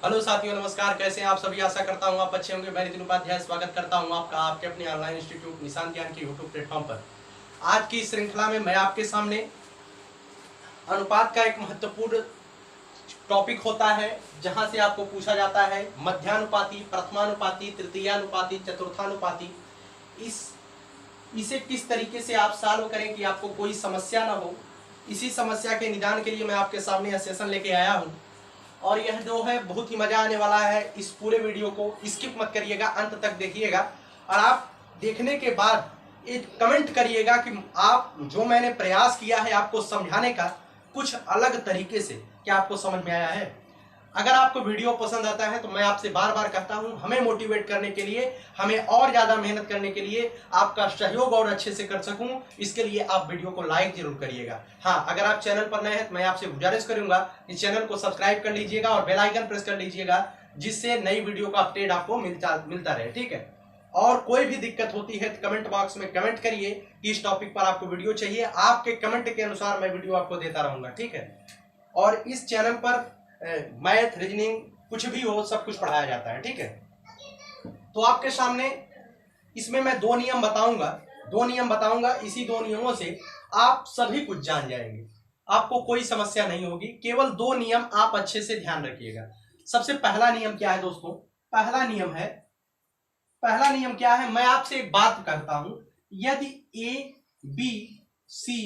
Hello साथियों, नमस्कार। कैसे हैं आप सभी? आशा करता हूं आप अच्छे होंगे। मैं नितिन उपाध्याय स्वागत करता हूं आपका आपके अपने ऑनलाइन इंस्टीट्यूट निशान ज्ञान के यूट्यूब प्लेटफॉर्म पर। आज की इस श्रृंखला में मैं आपके सामने अनुपात का एक महत्वपूर्ण टॉपिक होता है, जहां से आपको पूछा जाता है मध्यानुपाती, प्रथमानुपाती, तृतीयानुपाती, चतुर्थानुपाती। इसे किस तरीके से आप सॉल्व करें कि आपको कोई समस्या ना हो। इसी समस्या के निदान के लिए मैं आपके सामने यह सेशन लेके आया हूं, और यह जो है बहुत ही मजा आने वाला है। इस पूरे वीडियो को स्किप मत करिएगा, अंत तक देखिएगा, और आप देखने के बाद एक कमेंट करिएगा कि आप जो मैंने प्रयास किया है आपको समझाने का, कुछ अलग तरीके से क्या आपको समझ में आया है। अगर आपको वीडियो पसंद आता है तो मैं आपसे बार बार कहता हूं, हमें मोटिवेट करने के लिए, हमें और ज्यादा मेहनत करने के लिए, आपका सहयोग और अच्छे से कर सकूं, इसके लिए आप वीडियो को लाइक जरूर करिएगा। हाँ, अगर आप चैनल पर नए हैं तो मैं आपसे गुजारिश करूंगा कि चैनल को सब्सक्राइब कर लीजिएगा और बेल आइकन प्रेस कर लीजिएगा, जिससे नई वीडियो का अपडेट आपको मिलता रहे। ठीक है, और कोई भी दिक्कत होती है तो कमेंट बॉक्स में कमेंट करिए कि इस टॉपिक पर आपको वीडियो चाहिए। आपके कमेंट के अनुसार मैं वीडियो आपको देता रहूंगा। ठीक है, और इस चैनल पर मैथ, रीजनिंग, कुछ भी हो, सब कुछ पढ़ाया जाता है। ठीक है, तो आपके सामने इसमें मैं दो नियम बताऊंगा। इसी दो नियमों से आप सभी कुछ जान जाएंगे, आपको कोई समस्या नहीं होगी। केवल दो नियम आप अच्छे से ध्यान रखिएगा। सबसे पहला नियम क्या है दोस्तों? पहला नियम क्या है? मैं आपसे एक बात कहता हूं, यदि ए बी सी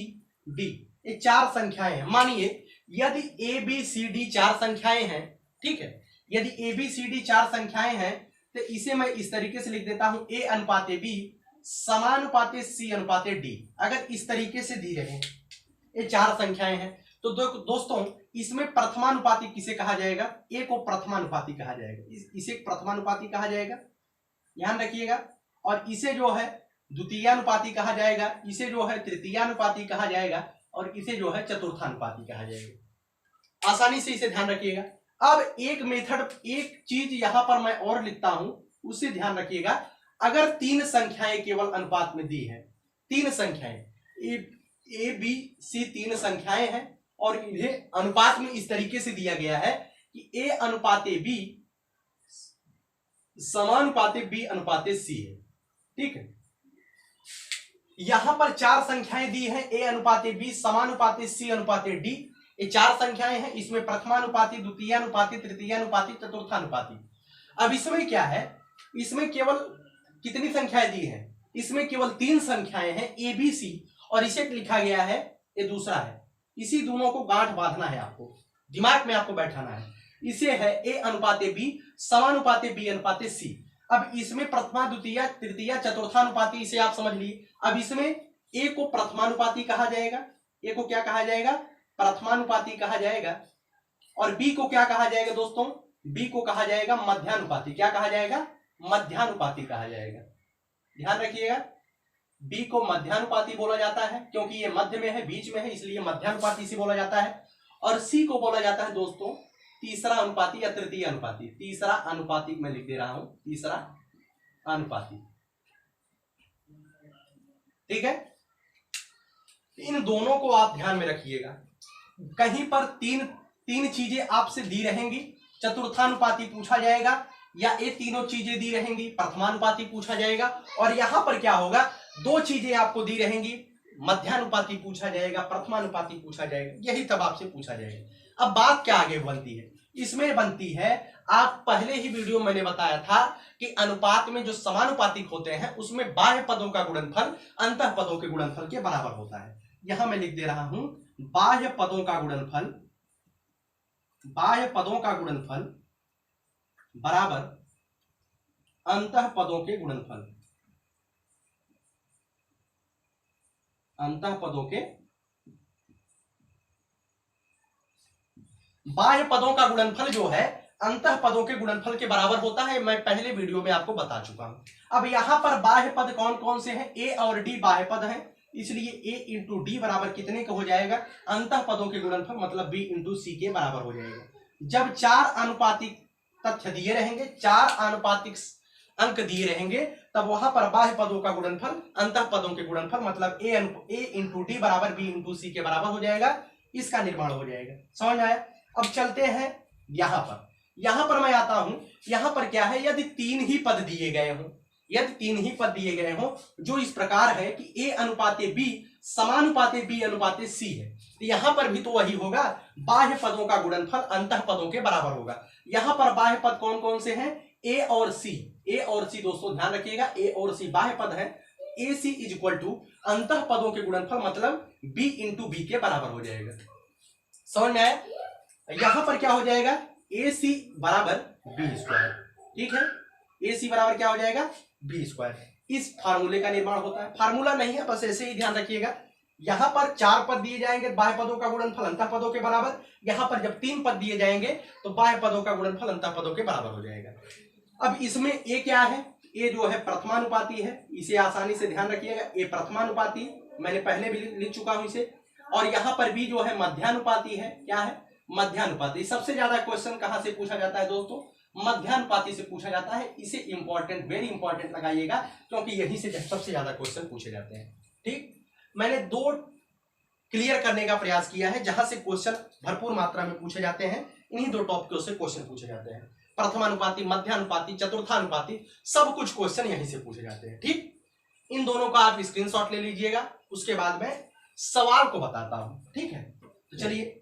डी ये चार संख्याएं हैं, मानिए यदि ए बी सी डी चार संख्याएं हैं, ठीक है, यदि ए बी सी डी चार संख्याएं हैं तो इसे मैं इस तरीके से लिख देता हूं, ए अनुपाते बी समानुपाते सी अनुपाते डी। अगर इस तरीके से दी रहे, ये चार संख्याएं हैं, तो दोस्तों इसमें प्रथमानुपाती किसे कहा जाएगा? ए को प्रथमानुपाती कहा जाएगा, इसे प्रथमानुपाती कहा जाएगा, ध्यान रखिएगा। और इसे जो है द्वितीयानुपाती कहा जाएगा, इसे जो है तृतीयानुपाती कहा जाएगा, और इसे जो है चतुर्थानुपाती कहा जाएगा। आसानी से इसे ध्यान रखिएगा। अब एक मेथड, एक चीज यहां पर मैं और लिखता हूं, उसे ध्यान रखिएगा। अगर तीन संख्याएं केवल अनुपात में दी है, तीन संख्याएं ए बी सी तीन संख्याएं हैं, और इन्हें अनुपात में इस तरीके से दिया गया है कि ए अनुपाते बी समानुपाते बी अनुपाते सी है। ठीक है, यहां पर चार संख्याएं दी हैं, ए अनुपाते बी समानुपाते सी अनुपाते डी। ये चार संख्याएं हैं, इसमें प्रथमानुपाती, द्वितीयानुपाती, तृतीयानुपाती, चतुर्थानुपाती। अब इसमें क्या है? इसमें केवल कितनी संख्याएं दी हैं? इसमें केवल तीन संख्याएं हैं, ए बी सी, और इसे लिखा गया है, ये दूसरा है। इसी दोनों को गांठ बांधना है, आपको दिमाग में आपको बैठाना है। इसे है ए अनुपाते बी समानुपाते बी अनुपाते सी। अब इसमें प्रथमा, द्वितीय, तृतीय, चतुर्थानुपाती, इसे आप समझ लिए। अब इसमें ए को प्रथमानुपाती कहा जाएगा, ए को क्या कहा जाएगा? प्रथमानुपाती कहा जाएगा। और बी को क्या कहा जाएगा दोस्तों? बी को कहा जाएगा मध्यानुपाती। क्या कहा जाएगा? मध्यानुपाती कहा जाएगा। ध्यान रखिएगा, बी को मध्यानुपाती बोला जाता है, क्योंकि ये मध्य में है, बीच में है, इसलिए मध्यानुपाती से बोला जाता है। और सी को बोला जाता है दोस्तों तीसरा अनुपाती या तृतीय अनुपाती। तीसरा अनुपाती मैं लिख दे रहा हूं, तीसरा अनुपाती। ठीक है, इन दोनों को आप ध्यान में रखिएगा। कहीं पर तीन चीजें आपसे दी रहेंगी, चतुर्थानुपाती पूछा जाएगा, या ये तीनों चीजें दी रहेंगी, प्रथमानुपाती पूछा जाएगा। और यहां पर क्या होगा? दो चीजें आपको दी रहेंगी, मध्यानुपाती पूछा जाएगा, प्रथमानुपाती पूछा जाएगा, यही तब आपसे पूछा जाएगा। अब बात क्या आगे बनती है? इसमें बनती है, आप पहले ही वीडियो मैंने बताया था कि अनुपात में जो समानुपातिक होते हैं उसमें बाह्य पदों का गुणनफल अंतः पदों के गुणनफल के बराबर होता है। यहां मैं लिख दे रहा हूं, बाह्य पदों का गुणनफल, बाह्य पदों का गुणनफल बराबर अंतः पदों के गुणनफल, अंतः पदों के, बाह्य पदों का गुणनफल जो है अंतः पदों के गुणनफल के बराबर होता है। मैं पहले वीडियो में आपको बता चुका हूं। अब यहां पर बाह्य पद कौन कौन से हैं? ए और डी बाह्य पद हैं, इसलिए ए इंटू डी बराबर कितने का हो जाएगा? अंतः पदों के गुणनफल मतलब बी इंटू सी के बराबर हो जाएगा। जब चार अनुपातिक तथ्य दिए रहेंगे, चार अनुपातिक अंक दिए रहेंगे, तब वहां पर बाह्य पदों का गुणनफल अंतः पदों के गुणनफल मतलब ए इंटू डी बराबर बी इंटू सी के बराबर हो जाएगा। इसका निर्माण हो जाएगा। समझ आया? अब चलते हैं यहां पर। यहां पर मैं आता हूं, यहां पर क्या है, यदि 3 ही पद दिए गए हों, यदि 3 ही पद दिए गए हों जो इस प्रकार है कि a अनुपाते b समानुपाते b अनुपाते c है, तो यहां पर भी तो वही होगा, बाह्य पदों का गुणनफल अंतः पदों के बराबर होगा। यहां पर बाह्य पद कौन कौन से हैं, a और c, a और c दोस्तों ध्यान रखिएगा, a और c बाह्य पद है, ac इज इक्वल टू अंतः पदों के गुणनफल मतलब b इंटू b के बराबर हो जाएगा। समझ में आया? यहां पर क्या हो जाएगा, ac बराबर b स्क्वायर, ठीक है, ac बराबर क्या हो जाएगा, b स्क्वायर। इस फार्मूले का निर्माण होता है, फार्मूला नहीं है, बस ऐसे ही ध्यान रखिएगा। यहां पर 4 पद दिए जाएंगे, बाह्य पदों का गुणनफल अंतः पदों के बराबर। यहां पर जब 3 पद दिए जाएंगे तो बाह्य पदों का गुणनफल अंतः पदों के बराबर हो जाएगा। अब इसमें a क्या है, a जो है प्रथमानुपाती है, इसे आसानी से ध्यान रखिएगा, a प्रथमानुपाती, मैंने पहले भी लिख चुका हूं इसे। और यहां पर b जो है मध्यानुपाती है, क्या है, मध्यानुपाती। सबसे ज्यादा क्वेश्चन कहां से पूछा जाता है दोस्तों, मध्यानुपाती से पूछा जाता है। इसे इंपॉर्टेंट, वेरी इंपॉर्टेंट लगाइएगा, क्योंकि यही से सबसे ज्यादा क्वेश्चन पूछे जाते हैं। ठीक, मैंने 2 क्लियर करने का प्रयास किया है जहां से क्वेश्चन भरपूर मात्रा में पूछे जाते हैं। इन्हीं 2 टॉपिकों से क्वेश्चन पूछे जाते हैं, प्रथमानुपाती, मध्यानुपाती, चतुर्थानुपाती, सब कुछ क्वेश्चन यहीं से पूछे जाते हैं। ठीक, इन दोनों का आप स्क्रीनशॉट ले लीजिएगा, उसके बाद मैं सवाल को बताता हूं। ठीक है, तो चलिए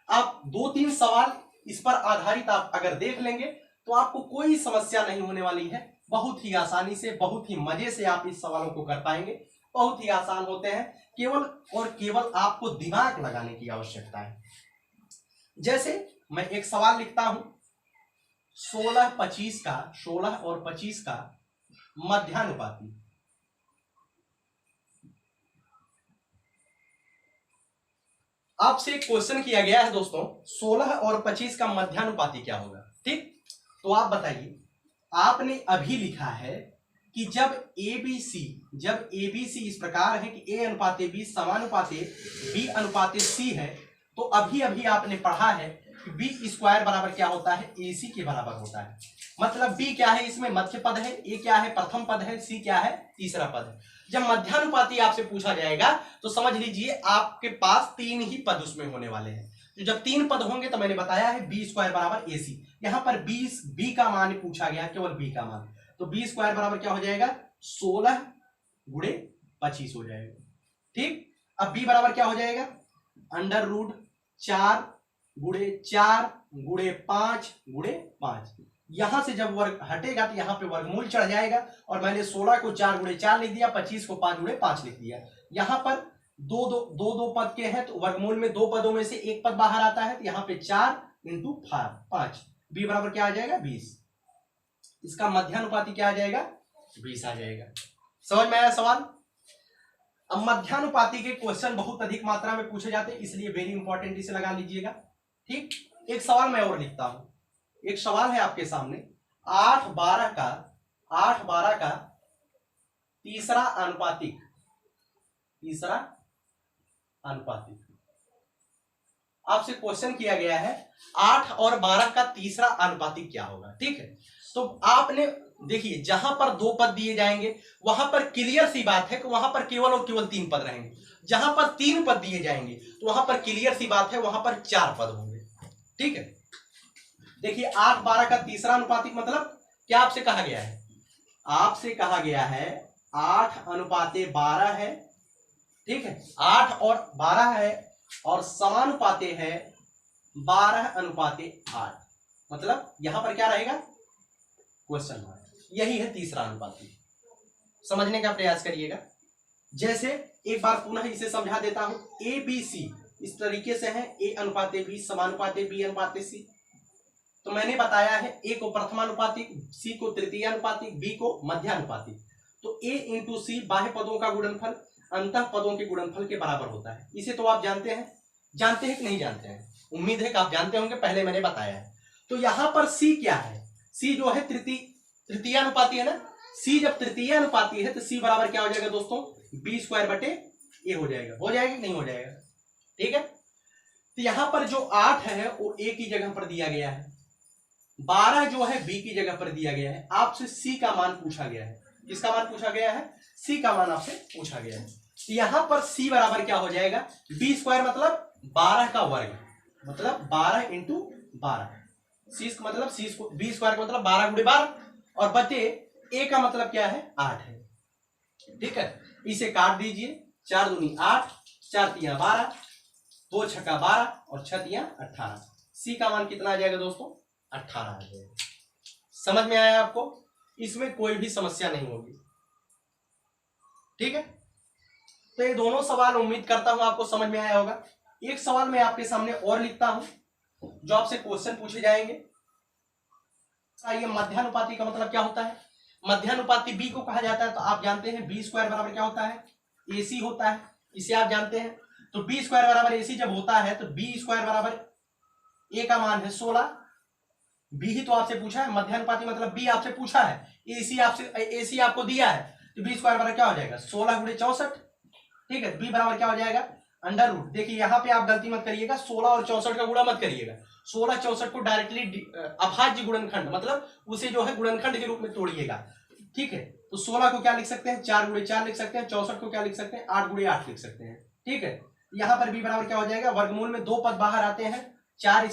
आप 2-3 सवाल इस पर आधारित आप अगर देख लेंगे तो आपको कोई समस्या नहीं होने वाली है। बहुत ही आसानी से, बहुत ही मजे से आप इस सवालों को कर पाएंगे। बहुत ही आसान होते हैं, केवल और केवल आपको दिमाग लगाने की आवश्यकता है। जैसे मैं एक सवाल लिखता हूं, 16 और 25 का मध्यानुपाती। आपसे एक क्वेश्चन किया गया है दोस्तों, 16 और 25 का मध्यानुपाती क्या होगा। ठीक, तो आप बताइए, आपने अभी लिखा है कि जब ABC इस प्रकार है कि a अनुपाते b समानुपाते b अनुपाते c है, तो अभी अभी आपने पढ़ा है कि b स्क्वायर बराबर क्या होता है, ac के बराबर होता है। मतलब b क्या है, इसमें मध्य पद है, a क्या है, प्रथम पद है, c क्या है, तीसरा पद है। जब मध्यानुपाती आपसे पूछा जाएगा तो समझ लीजिए आपके पास 3 ही पद उसमें होने वाले हैं। तो जब 3 पद होंगे तो मैंने बताया है b स्क्वायर बराबर ac। यहां पर b का मान पूछा गया, केवल b का मान, तो b स्क्वायर बराबर क्या हो जाएगा, 16 गुणे 25 हो जाएगा। ठीक, अब b बराबर क्या हो जाएगा, अंडर रूट 4 गुणे 4 गुणे 5 गुणे 5। यहां से जब वर्ग हटेगा तो यहां पे वर्गमूल चढ़ जाएगा, और मैंने 16 को 4 गुणे 4 लिख दिया, 25 को 5 गुणे 5 लिख दिया। यहां पर दो पद के हैं, तो वर्गमूल में 2 पदों में से एक पद बाहर आता है, तो यहां पे 4 इंटू 5, b बराबर क्या आ जाएगा, 20। इसका मध्यानुपाती क्या आ जाएगा, 20 आ जाएगा। समझ में आया सवाल? अब मध्यानुपाती के क्वेश्चन बहुत अधिक मात्रा में पूछे जाते हैं, इसलिए वेरी इंपॉर्टेंट इसे लगा लीजिएगा। ठीक, एक सवाल मैं और लिखता हूं। एक सवाल है आपके सामने, 8-12 का तीसरा अनुपातिक आपसे क्वेश्चन किया गया है, 8 और 12 का तीसरा अनुपातिक क्या होगा। ठीक है, तो आपने देखिए, जहां पर 2 पद दिए जाएंगे वहां पर क्लियर सी बात है कि वहां पर केवल और केवल 3 पद रहेंगे। जहां पर 3 पद दिए जाएंगे तो वहां पर क्लियर सी बात है, वहां पर 4 पद होंगे। ठीक है, देखिए 8-12 का तीसरा अनुपातिक मतलब क्या आपसे कहा गया है, आपसे कहा गया है 8 अनुपाते 12 है। ठीक है, 8 और 12 है, और समानुपाते है 12 अनुपाते 8। मतलब यहां पर क्या रहेगा, क्वेश्चन मार्क। यही है तीसरा अनुपाती। समझने का प्रयास करिएगा। जैसे एक बार पुनः इसे समझा देता हूं, ABC इस तरीके से है, a अनुपाते b समानुपाते b अनुपाते c। तो मैंने बताया है a को प्रथमानुपातिक, c को तृतीयानुपातिक, b को मध्यानुपातिक। तो a इंटू c बाह्य पदों का गुणनफल अंतः पदों के गुणनफल के बराबर होता है। इसे तो आप जानते हैं कि नहीं जानते हैं, उम्मीद है कि आप जानते होंगे, पहले मैंने बताया है। तो यहां पर c क्या है, c जो है तृतीयानुपाती है ना, c जब तृतीयानुपाती है तो c बराबर क्या हो जाएगा दोस्तों, b स्क्वायर बटे a हो जाएगा। हो जाएगा कि नहीं हो जाएगा? ठीक है, तो यहां पर जो 8 है वो a की जगह पर दिया गया है, 12 जो है b की जगह पर दिया गया है। आपसे c का मान पूछा गया है। किसका मान पूछा गया है, c का मान आपसे पूछा गया है। यहां पर c बराबर क्या हो जाएगा, b स्क्वायर मतलब 12 का वर्ग, मतलब 12 इंटू 12। सी का मतलब सी बी स्क्वायर का मतलब 12 गुणे 12 और बटे ए का मतलब क्या है 8 है। ठीक है, इसे काट दीजिए, 4 दूनी 8, 4 तिया 12, 2 छक्का 12 और 6 तिया 18। सी का मान कितना आ जाएगा दोस्तों 18 आ जाएगा। समझ में आया आपको? इसमें कोई भी समस्या नहीं होगी। ठीक है, तो ये दोनों सवाल उम्मीद करता हूं आपको समझ में आया होगा। एक सवाल मैं आपके सामने और लिखता हूं जो आपसे क्वेश्चन पूछे जाएंगे। ये मध्यानुपाती का मतलब क्या होता है? मध्यानुपाती बी को कहा जाता है, तो आप जानते हैं बी स्क्वायर बराबर क्या होता है AC होता है, इसे आप जानते हैं। तो बी स्क्वायर बराबर AC जब होता है तो बी स्क्वायर बराबर ए का मान है 16। बी ही तो आपसे पूछा है, मध्यानुपाती मतलब बी आपसे पूछा है, AC आपको दिया है, तो बी स्क्वायर बराबर क्या हो जाएगा 16 गुणे 64। ठीक है, बी बराबर क्या हो जाएगा अंडर रूट। देखिए यहाँ पे आप गलती मत करिएगा, 16 और 64 का गुणा मत करिएगा। 16 64 को डायरेक्टली अभाज्य गुणनखंड मतलब उसे जो है गुणनखंड के रूप में तोड़िएगा। ठीक है, तो 16 को क्या लिख सकते हैं 4 गुणे 4 लिख सकते हैं, 64 को क्या लिख सकते हैं 8 गुणे 8 लिख सकते हैं। ठीक है, यहाँ पर बी बराबर क्या हो जाएगा, वर्गमूल में 2 पद बाहर आते हैं, 4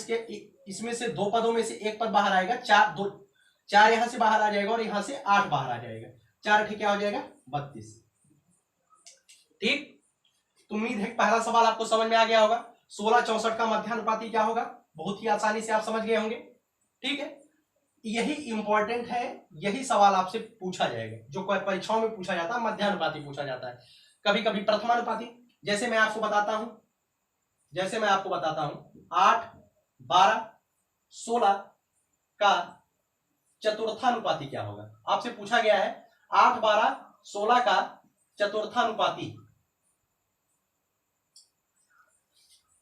इसमें से 2 पदों में से 1 पद बाहर आएगा, 4 यहां से बाहर आ जाएगा और यहां से 8 बाहर आ जाएगा, 4 ठीक क्या हो जाएगा 32। ठीक, तो उम्मीद है पहला सवाल आपको समझ में आ गया होगा। 16 64 का मध्यानुपाती क्या होगा, बहुत ही आसानी से आप समझ गए होंगे। ठीक है, यही इंपॉर्टेंट है, यही सवाल आपसे पूछा जाएगा जो परीक्षाओं में पूछा जाता है, मध्यानुपाती पूछा जाता है, कभी कभी प्रथमानुपाती। जैसे मैं आपको बताता हूं 8 12 16 का चतुर्थानुपाती क्या होगा, आपसे पूछा गया है 8 12 16 का चतुर्थानुपाती।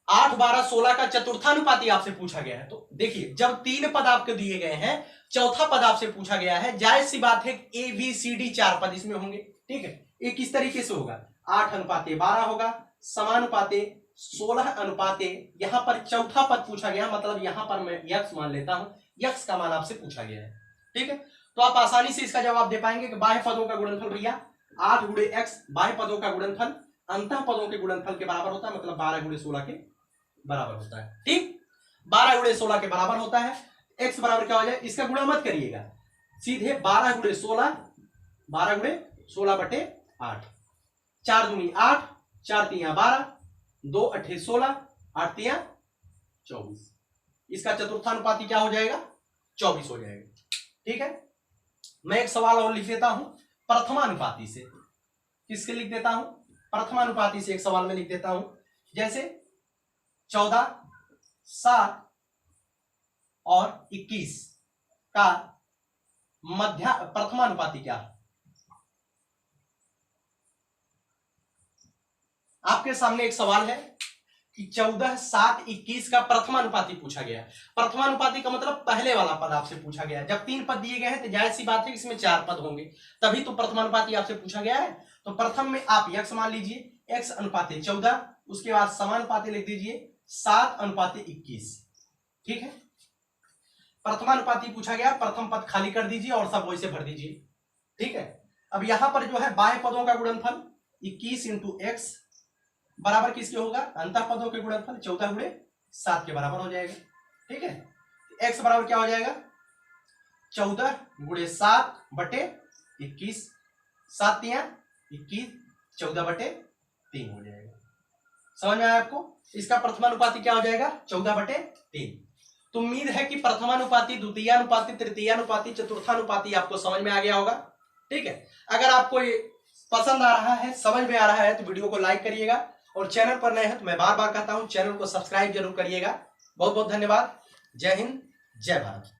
8 12 16 का चतुर्थानुपाती आपसे पूछा गया है। तो देखिए जब 3 पद आपके दिए गए हैं, चौथा पद आपसे पूछा गया है, जायज सी बात है ABCD 4 पद इसमें होंगे। ठीक है, ये किस तरीके से होगा 8 अनुपाते 12 होगा, समानुपाते 16 अनुपाते, यहां पर चौथा पद पूछा गया मतलब यहां पर मैं x मान लेता हूं, x का मान आपसे पूछा गया है। ठीक है, तो आप आसानी से इसका जवाब दे पाएंगे कि बाह्य पदों का गुणनफल भैया 8 गुणे x, बाह्य पदों का गुणनफल अंतः पदों के गुणनफल के बराबर होता है, मतलब 12 गुणे 16 के बराबर होता है। ठीक, 12 गुणे 16 के बराबर होता है। x बराबर क्या हो जाए, इसका गुणा मत करिएगा, सीधे 12 गुणे 16 बटे 8, 4 दूनी 8, 4 तिया 12, 2 अट्ठे 16, 8 तिया 24। इसका चतुर्थानुपाती क्या हो जाएगा 24 हो जाएगा। ठीक है, मैं एक सवाल और लिख देता हूं प्रथमानुपाती से। किसके लिख देता हूं, प्रथमानुपाती से एक सवाल में लिख देता हूं। जैसे 14 7 और 21 का प्रथमानुपाती क्या है? आपके सामने एक सवाल है कि 14 7 21 का प्रथमानुपाती पूछा गया। प्रथमानुपाती का मतलब पहले वाला पद आपसे पूछा गया। जब 3 पद दिए गए हैं तो जायज सी बात है इसमें 4 पद होंगे, तभी तो प्रथमानुपाती आपसे पूछा गया है। तो प्रथम में आप x मान लीजिए, x अनुपाते 14, उसके बाद समानुपाती लिख दीजिए 7 अनुपाते 21। ठीक है, प्रथमानुपाती पूछा गया, प्रथम पद खाली कर दीजिए और सब वैसे भर दीजिए। ठीक है, अब यहां पर जो है बाह्य पदों का गुणनफल 21 इंटू x बराबर किसके होगा, अंतः पदों के गुणनफल 14 गुणे 7 के बराबर हो जाएगा। ठीक है, x बराबर क्या हो जाएगा 14 गुणे 7 बटे 21, 7 तिया 21, 14 बटे 3 हो जाएगा। समझ में आया आपको? इसका प्रथमानुपाती क्या हो जाएगा 14 बटे 3। तो उम्मीद है कि प्रथमानुपाती, द्वितीयानुपाती, तृतीयानुपाती, चतुर्थानुपाती आपको समझ में आ गया होगा। ठीक है, अगर आपको ये पसंद आ रहा है, समझ में आ रहा है तो वीडियो को लाइक करिएगा और चैनल पर नए हैं तो मैं बार बार कहता हूं चैनल को सब्सक्राइब जरूर करिएगा। बहुत बहुत धन्यवाद। जय हिंद, जय भारत।